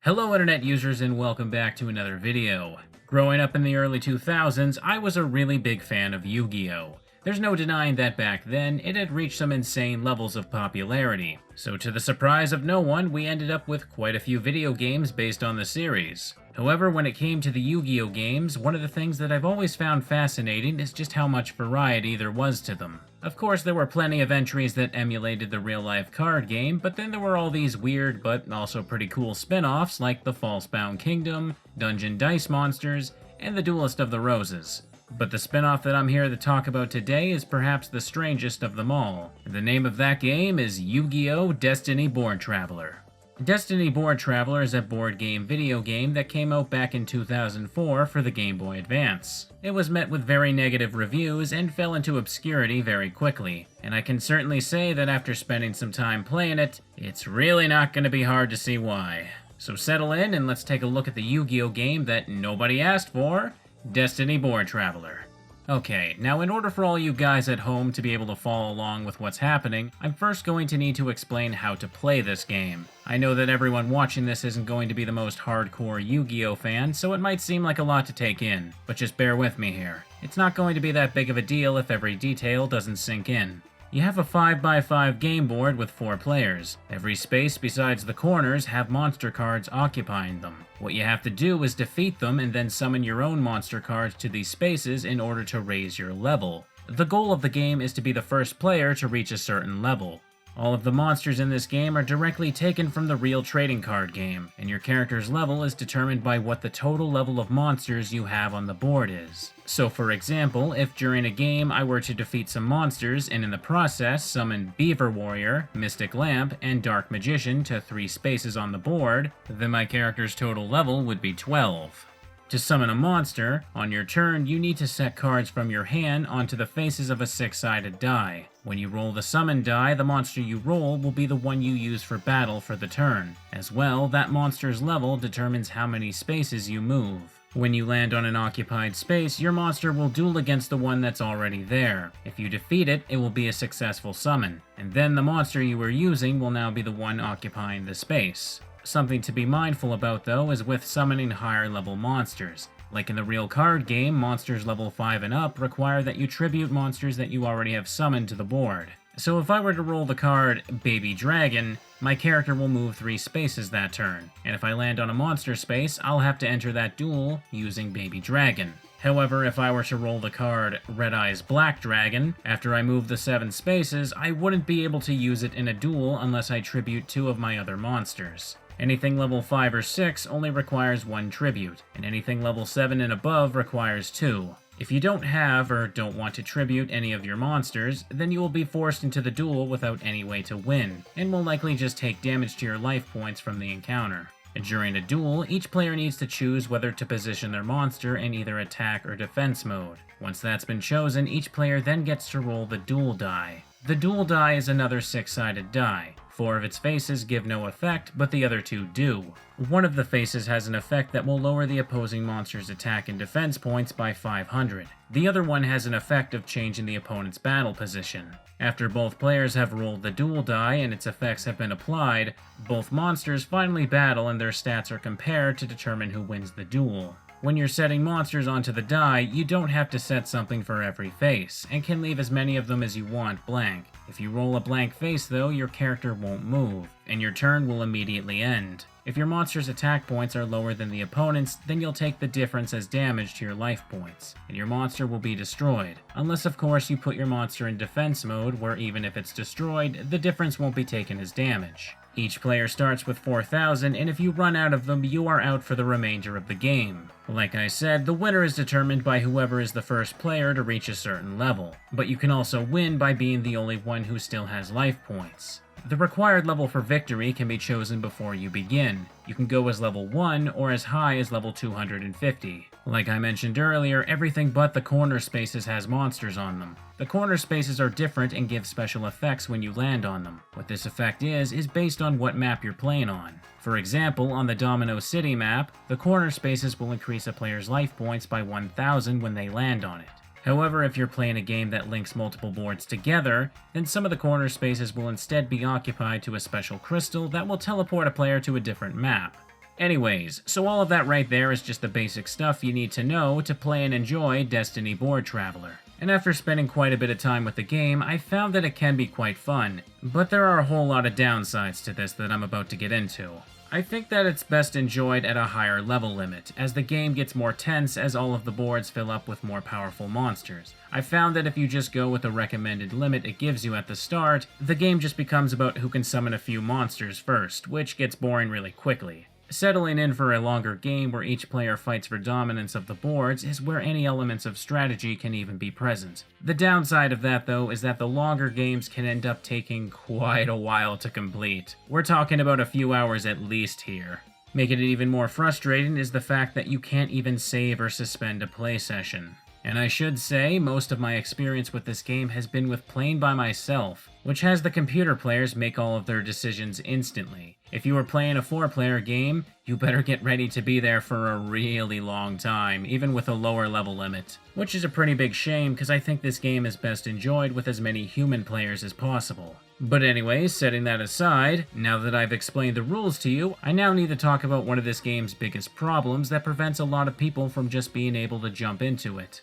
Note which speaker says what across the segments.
Speaker 1: Hello internet users and welcome back to another video. Growing up in the early 2000s, I was a really big fan of Yu-Gi-Oh! There's no denying that back then, it had reached some insane levels of popularity. So to the surprise of no one, we ended up with quite a few video games based on the series. However, when it came to the Yu-Gi-Oh! Games, one of the things that I've always found fascinating is just how much variety there was to them. Of course, there were plenty of entries that emulated the real-life card game, but then there were all these weird but also pretty cool spin-offs like the False-Bound Kingdom, Dungeon Dice Monsters, and the Duelist of the Roses. But the spin-off that I'm here to talk about today is perhaps the strangest of them all. The name of that game is Yu-Gi-Oh! Destiny Board Traveler. Destiny Board Traveler is a board game video game that came out back in 2004 for the Game Boy Advance. It was met with very negative reviews and fell into obscurity very quickly, and I can certainly say that after spending some time playing it, it's really not going to be hard to see why. So settle in and let's take a look at the Yu-Gi-Oh! Game that nobody asked for, Destiny Board Traveler. Okay, now in order for all you guys at home to be able to follow along with what's happening, I'm first going to need to explain how to play this game. I know that everyone watching this isn't going to be the most hardcore Yu-Gi-Oh! Fan, so it might seem like a lot to take in, but just bear with me here. It's not going to be that big of a deal if every detail doesn't sink in. You have a 5x5 game board with 4 players. Every space besides the corners have monster cards occupying them. What you have to do is defeat them and then summon your own monster cards to these spaces in order to raise your level. The goal of the game is to be the first player to reach a certain level. All of the monsters in this game are directly taken from the real trading card game, and your character's level is determined by what the total level of monsters you have on the board is. So for example, if during a game I were to defeat some monsters and in the process summon Beaver Warrior, Mystic Lamp, and Dark Magician to 3 spaces on the board, then my character's total level would be 12. To summon a monster, on your turn you need to set cards from your hand onto the faces of a 6-sided die. When you roll the summon die, the monster you roll will be the one you use for battle for the turn. As well, that monster's level determines how many spaces you move. When you land on an occupied space, your monster will duel against the one that's already there. If you defeat it, it will be a successful summon, and then the monster you were using will now be the one occupying the space. Something to be mindful about though is with summoning higher level monsters. Like in the real card game, monsters level 5 and up require that you tribute monsters that you already have summoned to the board. So if I were to roll the card Baby Dragon, my character will move 3 spaces that turn, and if I land on a monster space, I'll have to enter that duel using Baby Dragon. However, if I were to roll the card Red Eyes Black Dragon, after I move the 7 spaces, I wouldn't be able to use it in a duel unless I tribute 2 of my other monsters. Anything level 5 or 6 only requires 1 tribute, and anything level 7 and above requires 2. If you don't have or don't want to tribute any of your monsters, then you will be forced into the duel without any way to win, and will likely just take damage to your life points from the encounter. During a duel, each player needs to choose whether to position their monster in either attack or defense mode. Once that's been chosen, each player then gets to roll the duel die. The duel die is another 6-sided die. 4 of its faces give no effect, but the other 2 do. One of the faces has an effect that will lower the opposing monster's attack and defense points by 500. The other one has an effect of changing the opponent's battle position. After both players have rolled the duel die and its effects have been applied, both monsters finally battle and their stats are compared to determine who wins the duel. When you're setting monsters onto the die, you don't have to set something for every face, and can leave as many of them as you want blank. If you roll a blank face though, your character won't move, and your turn will immediately end. If your monster's attack points are lower than the opponent's, then you'll take the difference as damage to your life points, and your monster will be destroyed. Unless of course you put your monster in defense mode, where even if it's destroyed, the difference won't be taken as damage. Each player starts with 4,000, and if you run out of them, you are out for the remainder of the game. Like I said, the winner is determined by whoever is the first player to reach a certain level, but you can also win by being the only one who still has life points. The required level for victory can be chosen before you begin. You can go as level 1 or as high as level 250. Like I mentioned earlier, everything but the corner spaces has monsters on them. The corner spaces are different and give special effects when you land on them. What this effect is based on what map you're playing on. For example, on the Domino City map, the corner spaces will increase a player's life points by 1,000 when they land on it. However, if you're playing a game that links multiple boards together, then some of the corner spaces will instead be occupied to a special crystal that will teleport a player to a different map. Anyways, so all of that right there is just the basic stuff you need to know to play and enjoy Destiny Board Traveler. And after spending quite a bit of time with the game, I found that it can be quite fun, but there are a whole lot of downsides to this that I'm about to get into. I think that it's best enjoyed at a higher level limit, as the game gets more tense as all of the boards fill up with more powerful monsters. I found that if you just go with the recommended limit it gives you at the start, the game just becomes about who can summon a few monsters first, which gets boring really quickly. Settling in for a longer game where each player fights for dominance of the boards is where any elements of strategy can even be present. The downside of that, though, is that the longer games can end up taking quite a while to complete. We're talking about a few hours at least here. Making it even more frustrating is the fact that you can't even save or suspend a play session. And I should say, most of my experience with this game has been with playing by myself, which has the computer players make all of their decisions instantly. If you are playing a 4-player game, you better get ready to be there for a really long time, even with a lower level limit. Which is a pretty big shame, because I think this game is best enjoyed with as many human players as possible. But anyways, setting that aside, now that I've explained the rules to you, I now need to talk about one of this game's biggest problems that prevents a lot of people from just being able to jump into it.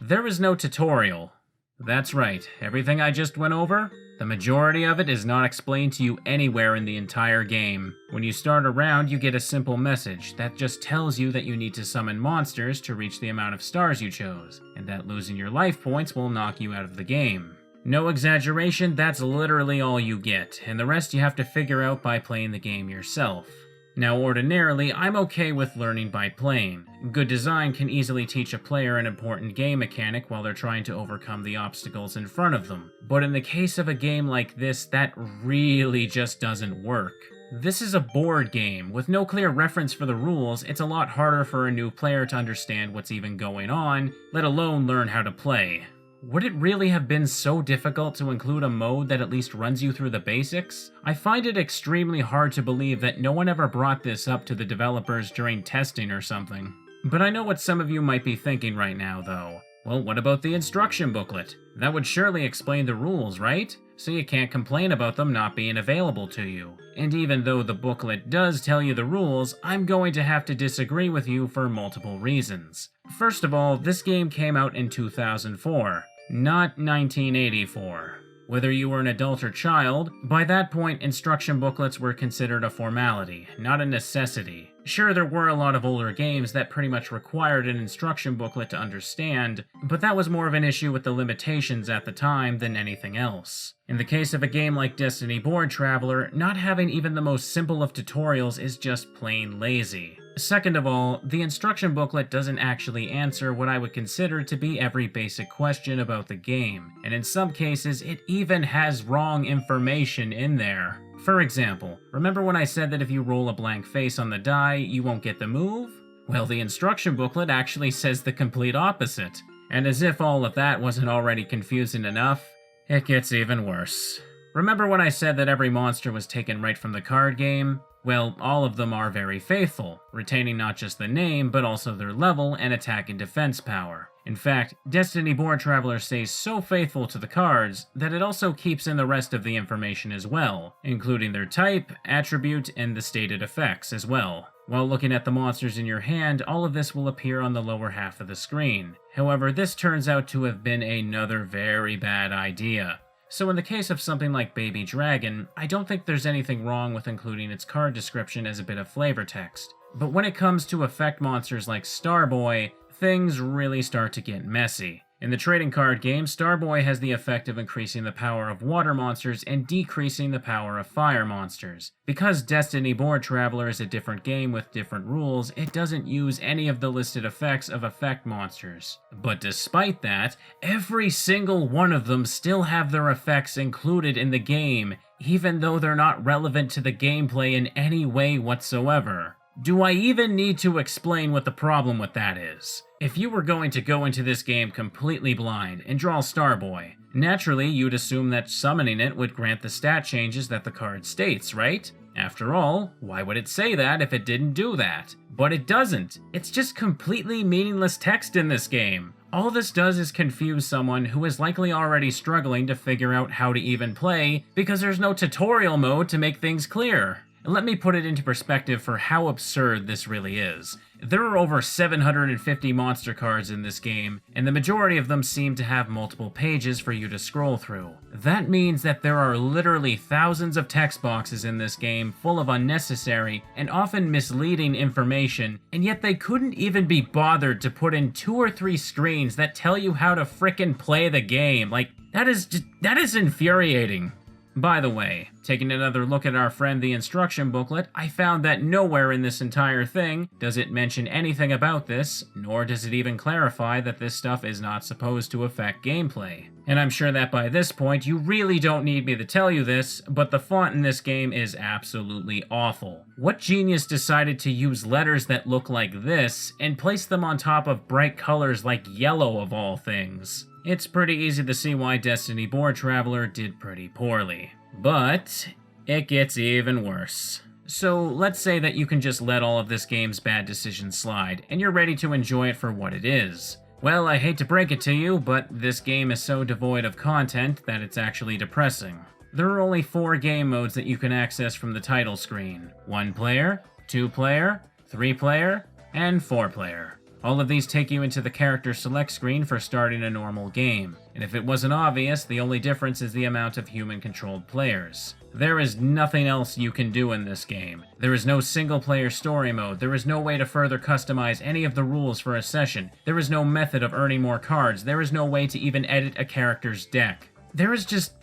Speaker 1: There is no tutorial. That's right, everything I just went over, the majority of it is not explained to you anywhere in the entire game. When you start a round, you get a simple message that just tells you that you need to summon monsters to reach the amount of stars you chose, and that losing your life points will knock you out of the game. No exaggeration, that's literally all you get, and the rest you have to figure out by playing the game yourself. Now, ordinarily, I'm okay with learning by playing. Good design can easily teach a player an important game mechanic while they're trying to overcome the obstacles in front of them. But in the case of a game like this, that really just doesn't work. This is a board game. With no clear reference for the rules, it's a lot harder for a new player to understand what's even going on, let alone learn how to play. Would it really have been so difficult to include a mode that at least runs you through the basics? I find it extremely hard to believe that no one ever brought this up to the developers during testing or something. But I know what some of you might be thinking right now, though. Well, what about the instruction booklet? That would surely explain the rules, right? So you can't complain about them not being available to you. And even though the booklet does tell you the rules, I'm going to have to disagree with you for multiple reasons. First of all, this game came out in 2004. Not 1984. Whether you were an adult or child, by that point instruction booklets were considered a formality, not a necessity. Sure, there were a lot of older games that pretty much required an instruction booklet to understand, but that was more of an issue with the limitations at the time than anything else. In the case of a game like Destiny Board Traveler, not having even the most simple of tutorials is just plain lazy. Second of all, the instruction booklet doesn't actually answer what I would consider to be every basic question about the game, and in some cases it even has wrong information in there. For example, remember when I said that if you roll a blank face on the die, you won't get the move? Well, the instruction booklet actually says the complete opposite. And as if all of that wasn't already confusing enough, it gets even worse. Remember when I said that every monster was taken right from the card game? Well, all of them are very faithful, retaining not just the name, but also their level and attack and defense power. In fact, Destiny Board Traveler stays so faithful to the cards that it also keeps in the rest of the information as well, including their type, attribute, and the stated effects as well. While looking at the monsters in your hand, all of this will appear on the lower half of the screen. However, this turns out to have been another very bad idea. So in the case of something like Baby Dragon, I don't think there's anything wrong with including its card description as a bit of flavor text. But when it comes to effect monsters like Starboy, things really start to get messy. In the trading card game, Starboy has the effect of increasing the power of water monsters and decreasing the power of fire monsters. Because Destiny Board Traveler is a different game with different rules, it doesn't use any of the listed effects of effect monsters. But despite that, every single one of them still have their effects included in the game, even though they're not relevant to the gameplay in any way whatsoever. Do I even need to explain what the problem with that is? If you were going to go into this game completely blind and draw Starboy, naturally you'd assume that summoning it would grant the stat changes that the card states, right? After all, why would it say that if it didn't do that? But it doesn't. It's just completely meaningless text in this game. All this does is confuse someone who is likely already struggling to figure out how to even play because there's no tutorial mode to make things clear. Let me put it into perspective for how absurd this really is. There are over 750 monster cards in this game, and the majority of them seem to have multiple pages for you to scroll through. That means that there are literally thousands of text boxes in this game full of unnecessary and often misleading information, and yet they couldn't even be bothered to put in 2 or 3 screens that tell you how to frickin' play the game. Like, that is infuriating. By the way, taking another look at our friend the instruction booklet, I found that nowhere in this entire thing does it mention anything about this, nor does it even clarify that this stuff is not supposed to affect gameplay. And I'm sure that by this point you really don't need me to tell you this, but the font in this game is absolutely awful. What genius decided to use letters that look like this and place them on top of bright colors like yellow of all things? It's pretty easy to see why Destiny Board Traveler did pretty poorly. But it gets even worse. So let's say that you can just let all of this game's bad decisions slide, and you're ready to enjoy it for what it is. Well, I hate to break it to you, but this game is so devoid of content that it's actually depressing. There are only 4 game modes that you can access from the title screen: 1 player, 2 player, 3 player, and 4 player. All of these take you into the character select screen for starting a normal game, and if it wasn't obvious, the only difference is the amount of human-controlled players. There is nothing else you can do in this game. There is no single-player story mode, there is no way to further customize any of the rules for a session, there is no method of earning more cards, there is no way to even edit a character's deck. There is just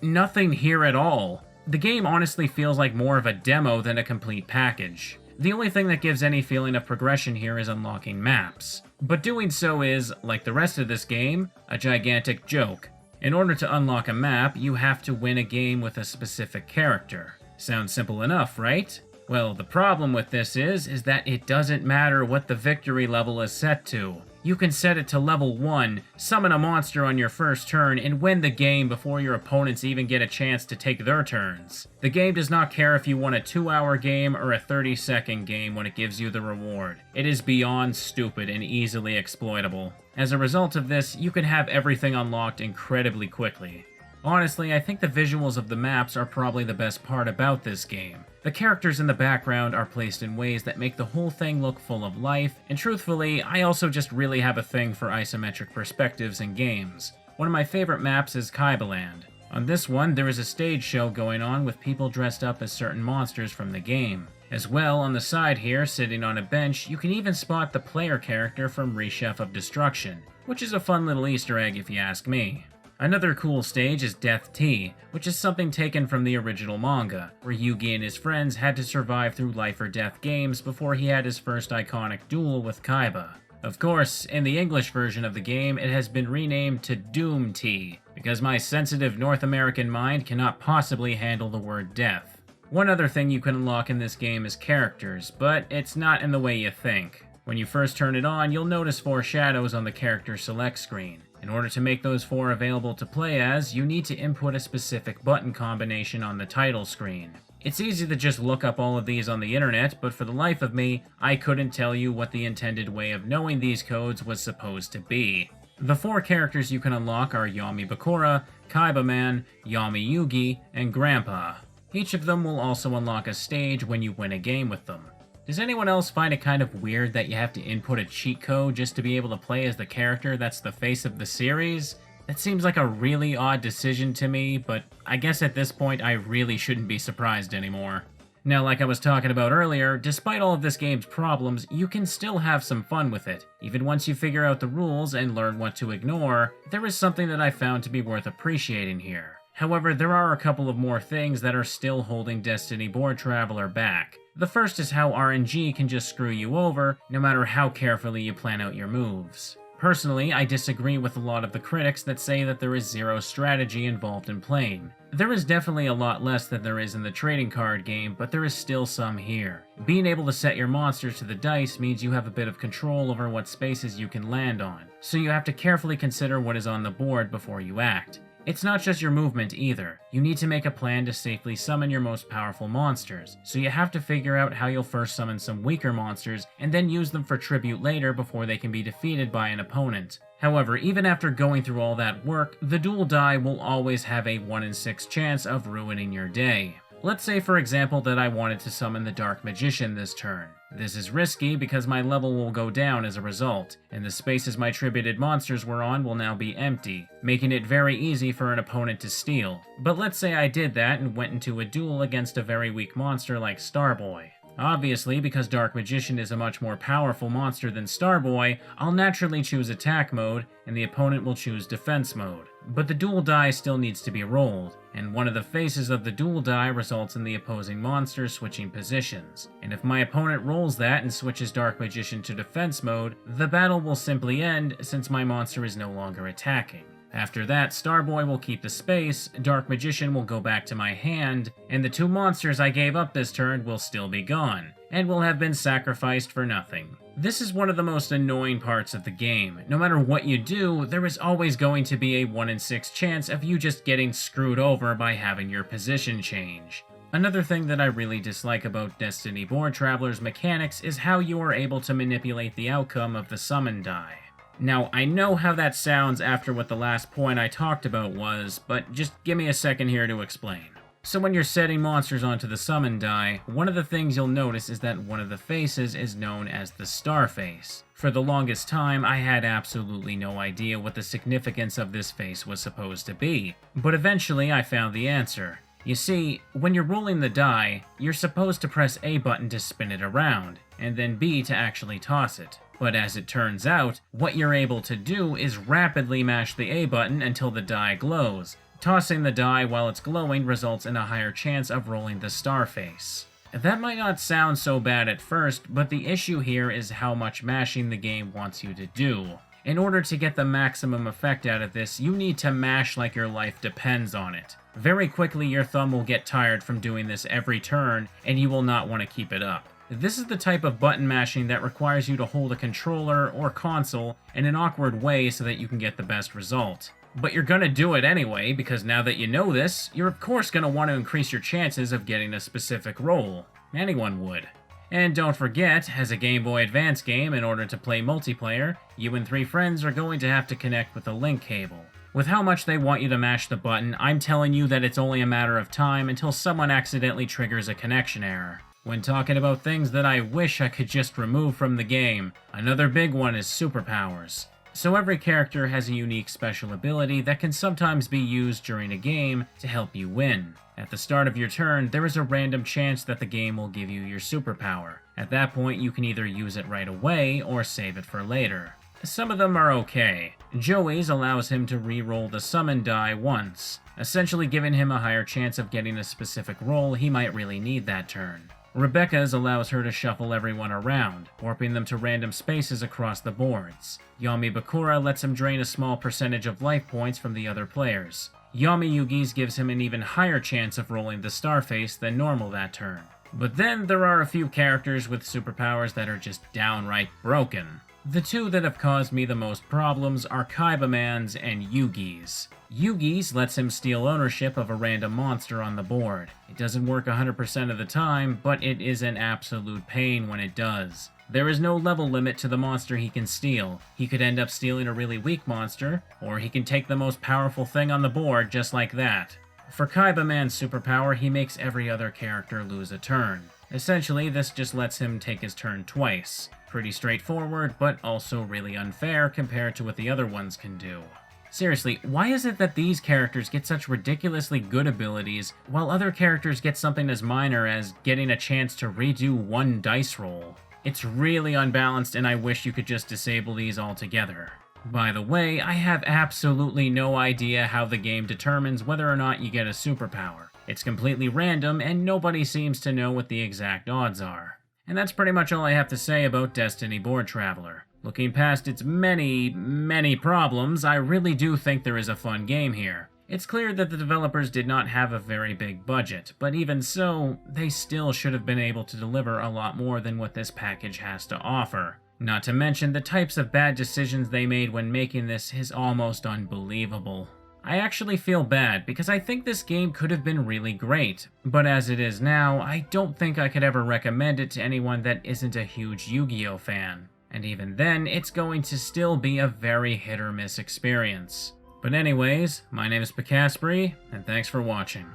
Speaker 1: nothing here at all. The game honestly feels like more of a demo than a complete package. The only thing that gives any feeling of progression here is unlocking maps. But doing so is, like the rest of this game, a gigantic joke. In order to unlock a map, you have to win a game with a specific character. Sounds simple enough, right? Well, the problem with this is that it doesn't matter what the victory level is set to. You can set it to level 1, summon a monster on your first turn, and win the game before your opponents even get a chance to take their turns. The game does not care if you won a 2-hour game or a 30-second game when it gives you the reward. It is beyond stupid and easily exploitable. As a result of this, you can have everything unlocked incredibly quickly. Honestly, I think the visuals of the maps are probably the best part about this game. The characters in the background are placed in ways that make the whole thing look full of life, and truthfully, I also just really have a thing for isometric perspectives in games. One of my favorite maps is Kaibaland. On this one, there is a stage show going on with people dressed up as certain monsters from the game. As well, on the side here, sitting on a bench, you can even spot the player character from Rechef of Destruction, which is a fun little Easter egg if you ask me. Another cool stage is Death Tea, which is something taken from the original manga, where Yugi and his friends had to survive through life or death games before he had his first iconic duel with Kaiba. Of course, in the English version of the game, it has been renamed to Doom Tea, because my sensitive North American mind cannot possibly handle the word death. One other thing you can unlock in this game is characters, but it's not in the way you think. When you first turn it on, you'll notice 4 shadows on the character select screen. In order to make those 4 available to play as, you need to input a specific button combination on the title screen. It's easy to just look up all of these on the internet, but for the life of me, I couldn't tell you what the intended way of knowing these codes was supposed to be. The 4 characters you can unlock are Yami Bakura, Kaiba Man, Yami Yugi, and Grandpa. Each of them will also unlock a stage when you win a game with them. Does anyone else find it kind of weird that you have to input a cheat code just to be able to play as the character that's the face of the series? That seems like a really odd decision to me, but I guess at this point I really shouldn't be surprised anymore. Now, like I was talking about earlier, despite all of this game's problems, you can still have some fun with it. Even once you figure out the rules and learn what to ignore, there is something that I found to be worth appreciating here. However, there are a couple of more things that are still holding Destiny Board Traveler back. The first is how RNG can just screw you over, no matter how carefully you plan out your moves. Personally, I disagree with a lot of the critics that say that there is zero strategy involved in playing. There is definitely a lot less than there is in the trading card game, but there is still some here. Being able to set your monsters to the dice means you have a bit of control over what spaces you can land on, so you have to carefully consider what is on the board before you act. It's not just your movement either. You need to make a plan to safely summon your most powerful monsters, so you have to figure out how you'll first summon some weaker monsters and then use them for tribute later before they can be defeated by an opponent. However, even after going through all that work, the dual die will always have a 1 in 6 chance of ruining your day. Let's say, for example, that I wanted to summon the Dark Magician this turn. This is risky because my level will go down as a result, and the spaces my tributed monsters were on will now be empty, making it very easy for an opponent to steal. But let's say I did that and went into a duel against a very weak monster like Starboy. Obviously, because Dark Magician is a much more powerful monster than Starboy, I'll naturally choose attack mode, and the opponent will choose defense mode. But the duel die still needs to be rolled, and one of the faces of the duel die results in the opposing monster switching positions. And if my opponent rolls that and switches Dark Magician to defense mode, the battle will simply end since my monster is no longer attacking. After that, Starboy will keep the space, Dark Magician will go back to my hand, and the two monsters I gave up this turn will still be gone, and will have been sacrificed for nothing. This is one of the most annoying parts of the game. No matter what you do, there is always going to be a 1 in 6 chance of you just getting screwed over by having your position change. Another thing that I really dislike about Destiny Board Traveler's mechanics is how you are able to manipulate the outcome of the summon die. Now, I know how that sounds after what the last point I talked about was, but just give me a second here to explain. So when you're setting monsters onto the summon die, one of the things you'll notice is that one of the faces is known as the star face. For the longest time, I had absolutely no idea what the significance of this face was supposed to be, but eventually I found the answer. You see, when you're rolling the die, you're supposed to press A button to spin it around, and then B to actually toss it. But as it turns out, what you're able to do is rapidly mash the A button until the die glows. Tossing the die while it's glowing results in a higher chance of rolling the star face. That might not sound so bad at first, but the issue here is how much mashing the game wants you to do. In order to get the maximum effect out of this, you need to mash like your life depends on it. Very quickly, your thumb will get tired from doing this every turn, and you will not want to keep it up. This is the type of button mashing that requires you to hold a controller or console in an awkward way so that you can get the best result. But you're gonna do it anyway, because now that you know this, you're of course gonna want to increase your chances of getting a specific roll. Anyone would. And don't forget, as a Game Boy Advance game, in order to play multiplayer, you and 3 friends are going to have to connect with a link cable. With how much they want you to mash the button, I'm telling you that it's only a matter of time until someone accidentally triggers a connection error. When talking about things that I wish I could just remove from the game, another big one is superpowers. So every character has a unique special ability that can sometimes be used during a game to help you win. At the start of your turn, there is a random chance that the game will give you your superpower. At that point, you can either use it right away or save it for later. Some of them are okay. Joey's allows him to re-roll the summon die once, essentially giving him a higher chance of getting a specific roll he might really need that turn. Rebecca's allows her to shuffle everyone around, warping them to random spaces across the boards. Yami Bakura lets him drain a small percentage of life points from the other players. Yami Yugi's gives him an even higher chance of rolling the star face than normal that turn. But then there are a few characters with superpowers that are just downright broken. The two that have caused me the most problems are Kaibaman's and Yugi's. Yugi's lets him steal ownership of a random monster on the board. It doesn't work 100% of the time, but it is an absolute pain when it does. There is no level limit to the monster he can steal. He could end up stealing a really weak monster, or he can take the most powerful thing on the board just like that. For Kaibaman's superpower, he makes every other character lose a turn. Essentially, this just lets him take his turn twice. Pretty straightforward, but also really unfair compared to what the other ones can do. Seriously, why is it that these characters get such ridiculously good abilities, while other characters get something as minor as getting a chance to redo one dice roll? It's really unbalanced, and I wish you could just disable these altogether. By the way, I have absolutely no idea how the game determines whether or not you get a superpower. It's completely random, and nobody seems to know what the exact odds are. And that's pretty much all I have to say about Destiny Board Traveler. Looking past its many problems, I really do think there is a fun game here. It's clear that the developers did not have a very big budget, but even so, they still should have been able to deliver a lot more than what this package has to offer. Not to mention the types of bad decisions they made when making this is almost unbelievable. I actually feel bad because I think this game could have been really great, but as it is now, I don't think I could ever recommend it to anyone that isn't a huge Yu-Gi-Oh fan. And even then, it's going to still be a very hit or miss experience. But anyways, my name is Pikasprey, and thanks for watching.